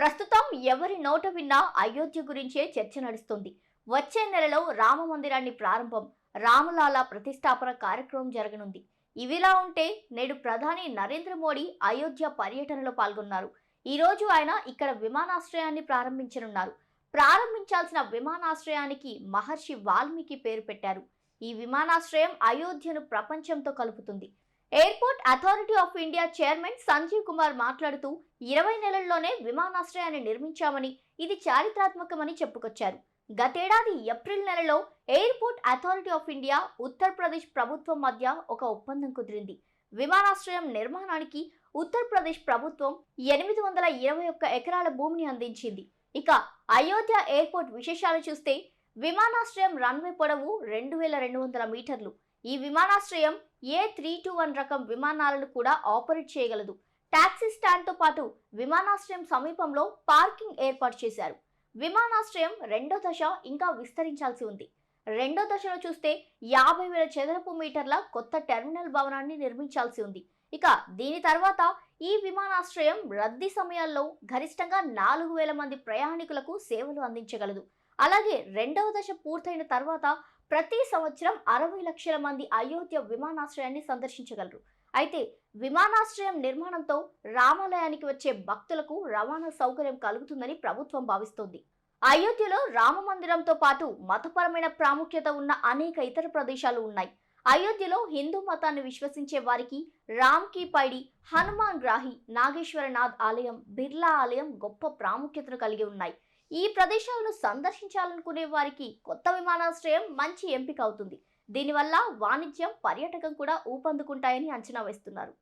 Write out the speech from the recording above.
ప్రస్తుతం ఎవరి నోట విన్నా అయోధ్య గురించే చర్చ నడుస్తుంది. వచ్చే నెలలో రామ మందిరాన్ని ప్రారంభం, రామలాల ప్రతిష్టాపన కార్యక్రమం జరగనుంది. ఇవిలా ఉంటే నేడు ప్రధాని నరేంద్ర మోడీ అయోధ్య పర్యటనలో పాల్గొన్నారు. ఈ రోజు ఆయన ఇక్కడ విమానాశ్రయాన్ని ప్రారంభించనున్నారు. ప్రారంభించాల్సిన విమానాశ్రయానికి మహర్షి వాల్మీకి పేరు పెట్టారు. ఈ విమానాశ్రయం అయోధ్యను ప్రపంచంతో కలుపుతుంది. Airport authority of India chairman Sanjeev Kumar మాట్లాడుతూ 20 నెలల్లోనే విమానాశ్రయాన్ని నిర్మించామని, ఇది చారిత్రాత్మకమని చెప్పుకొచ్చారు. గతేడాది ఏప్రిల్ నెలలో airport authority of India, Uttar Pradesh ప్రభుత్వం మధ్య ఒక ఒప్పందం కుదిరింది. విమానాశ్రయం నిర్మాణానికి ఉత్తరప్రదేశ్ ప్రభుత్వం 821 ఎకరాల భూమిని అందించింది. ఇక అయోధ్య ఎయిర్పోర్ట్ విశేషాలు చూస్తే విమానాశ్రయం రన్వే పొడవు 2200 మీటర్లు. ఈ విమానాశ్రయం A321 రకం విమానాలను కూడా ఆపరేట్ చేయగలదు. టాక్సీ స్టాండ్ తో పాటు విమానాశ్రయం సమీపంలో పార్కింగ్ ఏర్పాటు చేశారు. విమానాశ్రయం రెండో దశ ఇంకా విస్తరించాల్సి ఉంది. రెండో దశలో చూస్తే 50,000 చదరపు మీటర్ల కొత్త టెర్మినల్ భవనాన్ని నిర్మించాల్సి ఉంది. ఇక దీని తర్వాత ఈ విమానాశ్రయం రద్దీ సమయాల్లో గరిష్టంగా 4,000 మంది ప్రయాణికులకు సేవలు అందించగలదు. అలాగే రెండవ దశ పూర్తయిన తర్వాత ప్రతి సంవత్సరం 60 లక్షల మంది అయోధ్య విమానాశ్రయాన్ని సందర్శించగలరు. అయితే విమానాశ్రయం నిర్మాణంతో రామాలయానికి వచ్చే భక్తులకు రవాణా సౌకర్యం కలుగుతుందని ప్రభుత్వం భావిస్తోంది. అయోధ్యలో రామ మందిరంతో పాటు మతపరమైన ప్రాముఖ్యత ఉన్న అనేక ఇతర ప్రదేశాలు ఉన్నాయి. అయోధ్యలో హిందూ మతాన్ని విశ్వసించే వారికి రామ్ కీ పైడి, హనుమాన్ గ్రాహి, నాగేశ్వరనాథ్ ఆలయం, బిర్లా ఆలయం గొప్ప ప్రాముఖ్యతను కలిగి ఉన్నాయి. ఈ ప్రదేశాలను సందర్శించాలనుకునే వారికి కొత్త విమానాశ్రయం మంచి ఎంపిక అవుతుంది. దీనివల్ల వాణిజ్యం, పర్యాటకం కూడా ఊపందుకుంటాయని అంచనా వేస్తున్నారు.